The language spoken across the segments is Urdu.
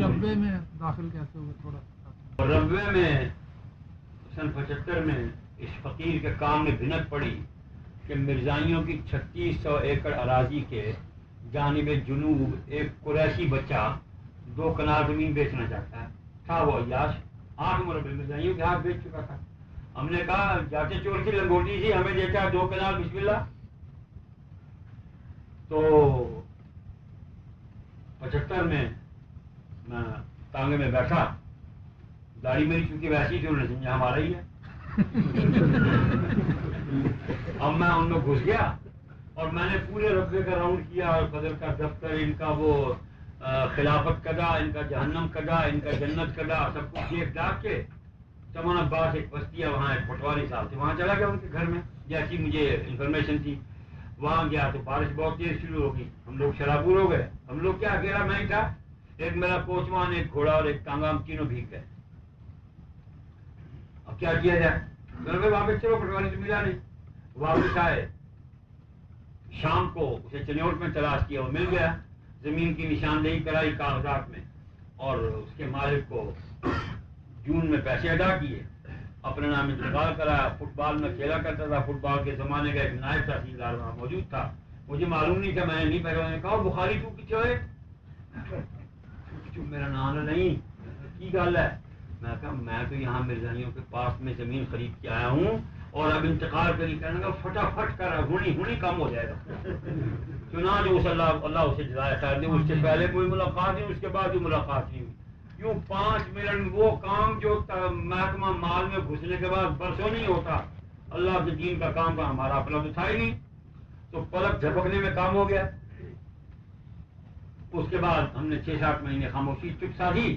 ربے میں داخل کیسے ہوئے تھوڑا؟ ربے میں سن 75 میں اس فقیر کے کام میں بھنک پڑی کہ مرزائیوں کی 3600 ایکڑ اراضی کے جانب جنوب ایک قریشی بچہ 2 کنال زمین بیچنا چاہتا ہے تھا. وہ عیاش 8 مربع مرزائیوں کے ہاتھ بیچ چکا تھا. ہم نے کہا جاتے چور کی لنگوٹی سی ہمیں دیتا 2 کنال بسم اللہ. تو 75 میں تانگے میں بیٹھا, داڑھی میری چونکہ ویسی تھی انہوں نے سمجھا ہمارا ہی ہے. اب میں ان میں گھس گیا اور میں نے پورے رقبے کا راؤنڈ کیا, اور قدر کا دفتر, ان کا وہ خلافت کدا, ان کا جہنم کدا, ان کا جنت کدا, سب کچھ دیکھ ڈاک کے چمن عباس ایک بستی ہے وہاں, ایک پٹواری صاحب تھے, وہاں چلا گیا ان کے گھر میں جیسی مجھے انفارمیشن تھی. وہاں گیا تو بارش بہت تیز شروع ہو گئی, ہم لوگ شرابور ہو گئے. ہم لوگ کیا اکیلا میں ہی تھا, ایک میرا کوچوان, ایک گھوڑا اور ایک ٹانگا, ہم تینوں بھیگ گئے. اب کیا کیا جائے, واپس چلو, پٹواری تو ملا نہیں. واپس آئے, شام کو اسے چنیوٹ میں تلاش کیا, وہ مل گیا. زمین کی نشاندہی کرائی کاغذات میں, اور اس کے مالک کو جون میں پیسے ادا کیے, اپنے نام انتقال کرایا. فٹ بال میں کھیلا کرتا تھا, فٹ بال کے زمانے کا ایک نائب تحصیلدار وہاں موجود تھا, مجھے معلوم نہیں تھا, میں نے نہیں پہلے نے کہا بخاری تو کچھ ہے, میرا نام نہیں کی گل ہے. میں کہا میں تو یہاں مرزائیوں کے پاس میں زمین خرید کے آیا ہوں, اور اب انتقال کری کرنے کا فٹافٹ کر ہونی کم ہو جائے گا. چنانچہ اس اللہ اسے جزائے خیر دے, اس سے پہلے کوئی ملاقات نہیں, اس کے بعد بھی ملاقات نہیں ہوئی. یوں 5 منٹ وہ کام جو محکمہ مال میں گھسنے کے بعد برسوں نہیں ہوتا, اللہ کے دین کا کام کا ہمارا اپنا تو تھا ہی نہیں, تو پلک جھپکنے میں کام ہو گیا. اس کے بعد ہم نے 6-7 مہینے خاموشی چپ سادھی.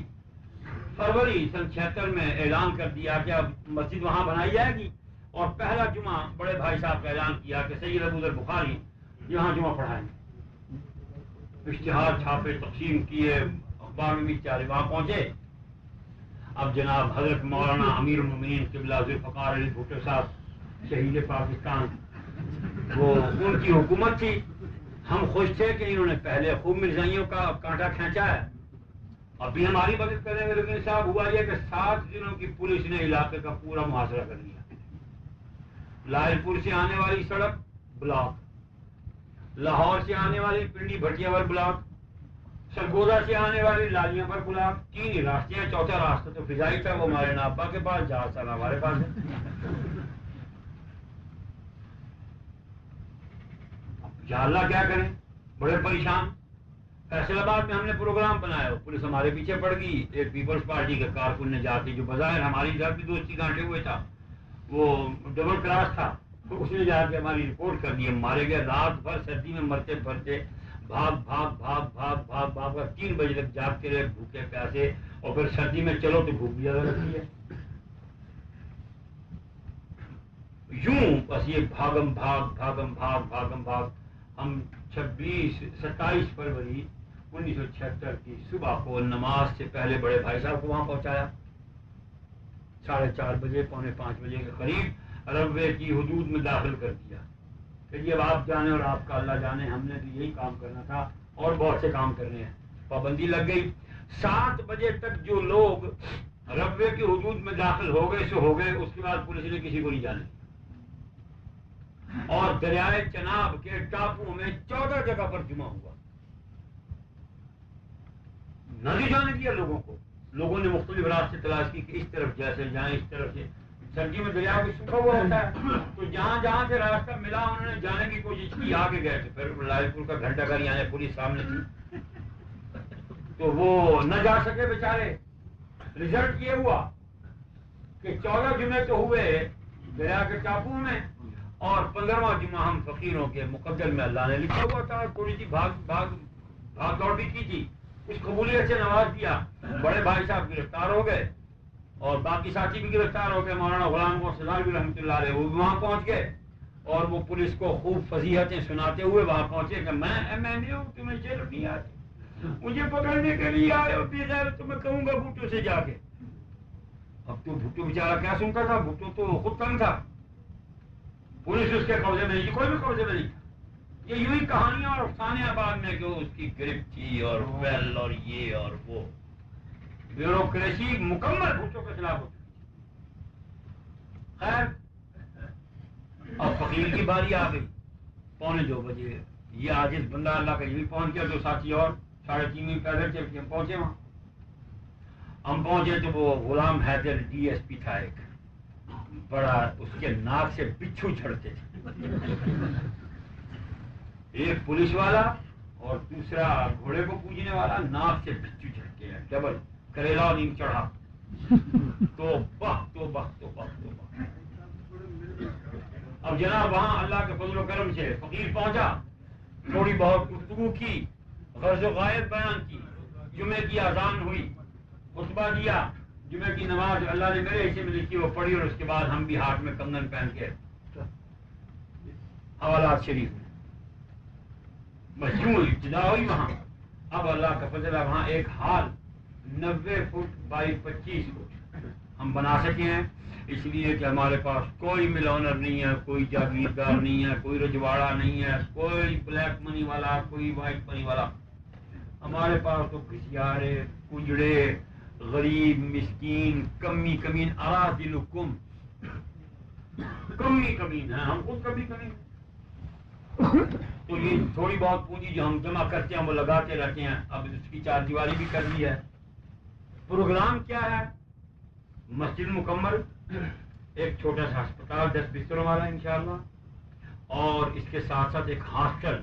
فروری سن 76 میں اعلان کر دیا کہ اب مسجد وہاں بنائی جائے گی, اور پہلا جمعہ بڑے بھائی صاحب کا اعلان کیا کہ سید ابو ذر بخاری یہاں جمعہ پڑھائیں. اشتہار چھاپے تقسیم کیے, اخبار میں بھی چارے وہاں پہنچے. اب جناب حضرت مولانا امیر المومنین قبلہ ذوالفقار علی بھٹو صاحب شہید پاکستان, وہ ان کی حکومت تھی. ہم خوش تھے کہ انہوں نے پہلے خوب مرزائیوں کا کانٹا کھینچا ہے, ابھی ہماری مدد کریں گے. لیکن صاحب ہوا یہ کہ 7 دنوں کی پولیس نے علاقے کا پورا محاصرہ کر لیا. لاہل پور سے آنے والی سڑک بلاک, لاہور سے آنے والی پنڈی بھٹیا پر بلاک, سرگودا سے آنے والی لالیاں پر بلاک. 3 ہی راستے ہیں, چوتھا راستہ تو فضائی تھا, وہ ہمارے نابا کے پاس, جہاز تھا ہمارے پاس ہے. یا اللہ کیا کریں, بڑے پریشان. فیصل آباد میں ہم نے پروگرام بنایا, پولیس ہمارے پیچھے پڑ گئی. ایک پیپلز پارٹی کے کارکن نے جا کے, جو بظاہر ہماری طرف بھی دوستی گانٹے ہوئے تھا, وہ ڈبل کراس تھا, تو اس نے جا کے ہماری رپورٹ کر دی. ہم مارے گئے. رات بھر سردی میں مرتے پھرتے بھاگ 3 بجے تک جاگتے رہے, بھوکے پیاسے, اور پھر سردی میں چلو تو بھوک بھی زیادہ لگتی ہے. یوں بس یہ بھاگم بھاگ. ہم 27 فروری 1976 کی صبح کو نماز سے پہلے بڑے بھائی صاحب کو وہاں پہنچایا. 4:30 بجے 4:45 بجے کے قریب ربوے کی حدود میں داخل کر دیا کہ یہ اب آپ جانے اور آپ کا اللہ جانے, ہم نے بھی یہی کام کرنا تھا اور بہت سے کام کرنے ہیں. پابندی لگ گئی. 7 بجے تک جو لوگ ربوے کی حدود میں داخل ہو گئے سو ہو گئے. اس کے بعد پولیس نے کسی کو نہیں جانے. اور دریائے چناب کے ٹاپو میں 14 جگہ پر جمع ہوا. نہیں جانے دیا لوگوں کو. لوگوں نے مختلف راستے تلاش کی کہ اس طرف جیسے جائیں, اس طرف سے. سردی میں دریا بھی سوکھا ہوا ہوتا ہے, تو جہاں سے راستہ ملا انہوں نے جانے کی کوشش کی, آگے گئے. تو پھر لال پور کا گھنٹہ گھر یہاں پولیس سامنے تھی, تو وہ نہ جا سکے بیچارے. رزلٹ یہ ہوا کہ 14 جمعے تو ہوئے دریا کے ٹاپو میں, اور 15واں جمعہ ہم فقیروں کے مقدر میں اللہ نے لکھا ہوا تھا. تھوڑی سی بھاگ دوڑ بھی کی تھی, کچھ قبولیت سے نواز دیا. بڑے بھائی صاحب گرفتار ہو گئے, اور باقی ساتھی بھی گرفتار ہو گئے. مولانا غلام محمد صدار بھی رحمۃ اللہ علیہ وہ بھی وہاں پہنچ گئے, اور وہ پولیس کو خوب فضیحتیں سناتے ہوئے وہاں پہنچے کہ میں MNA ہوں, تمہیں جیل نہیں آتی, مجھے پکڑنے کے لیے آئے ہو بغیر, تو میں کہوں گا بھٹو سے جا کے. اب تو بھٹو بیچارہ کیا سنتا تھا, بھٹو تو خود تنگ تھا. پولیس اس کے قبضے میں نہیں تھی, کوئی بھی قبضے میں نہیں تھا. یہ یوں ہی کہانیاں اور افسانے آباد میں کہ اس کی گرفت تھی اور ویل اور یہ اور وہ. بیوروکریسی مکمل بھٹو کے خلاف ہوتی. خیر اب فقیر کی باری آ گئی. 1:45 بجے یہ عاجز بندہ اللہ کا یہ بھی پہنچ گیا, 2 ساتھی اور 3.5 میل پیدل چل کے ہم پہنچے وہاں. ہم پہنچے تو وہ غلام حیدر DSP تھا ایک بڑا, اس کے ناک سے بچھو جھڑتے تھے. ایک پولیس والا اور دوسرا گھوڑے کو پوجنے والا, ناک سے بچھو جھڑتے ہیں ڈبل. کریلا نہیں چڑھا تو بخ تو بخ تو بخ تو بخ. اب جناب وہاں اللہ کے فضل و کرم سے فقیر پہنچا, تھوڑی بہت گفتگو کی, غرض و غائب بیان کی, جمعے کی اذان ہوئی, خطبہ دیا, جمعے کی نماز اللہ نے میرے حصے میں لکھی وہ پڑھی, اور اس کے بعد ہم بھی ہاتھ میں کنگن پہن کے حوالات شریف میں بس یوں ابتدا ہوئی وہاں. اب اللہ کا فضل ہے وہاں ایک ہال 90 فٹ بائی 25 فٹ ہم بنا سکے ہیں, اس لیے کہ ہمارے پاس کوئی مل آنر نہیں ہے, کوئی جاگیردار نہیں ہے, کوئی رجواڑا نہیں ہے, کوئی بلیک منی والا, کوئی وائٹ منی والا. ہمارے پاس تو گھسیارے, کجڑے, غریب, مسکین, کمی کمین, اراذلکم, کمی کمین ہیں, ہم خود کمی کمین. تو یہ تھوڑی بہت پونجی جو ہم جمع کرتے ہیں وہ لگاتے رہتے ہیں. اب اس کی 4 دیواری بھی کر لی ہے. پروگرام کیا ہے؟ مسجد مکمل, ایک چھوٹا سا ہسپتال 10 بستروں والا انشاءاللہ, اور اس کے ساتھ ساتھ ایک ہاسٹل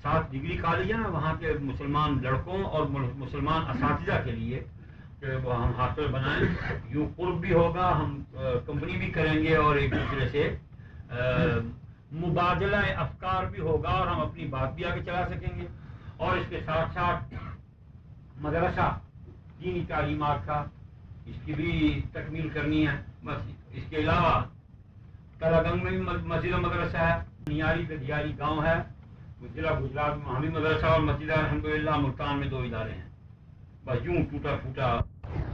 7 ڈگری کالج ہے نا وہاں کے مسلمان لڑکوں اور مسلمان اساتذہ کے لیے, کہ وہ ہم ہاسٹل بنائیں. یوں قرب بھی ہوگا, ہم کمپنی بھی کریں گے, اور ایک دوسرے سے مبادلہ افکار بھی ہوگا, اور ہم اپنی بات بھی آگے چلا سکیں گے. اور اس کے ساتھ ساتھ مدرسہ دینی تعلیمات کا, اس کی بھی تکمیل کرنی ہے. بس اس کے علاوہ تلا گنگ میں بھی مسجد و مدرسہ ہے, نیاری گدھیاری گاؤں ہے ضلع گجرات میں, وہاں بھی مدرسہ اور مسجد الحمدللہ. ملتان میں 2 ادارے ہیں. بس یوں ٹوٹا پھوٹا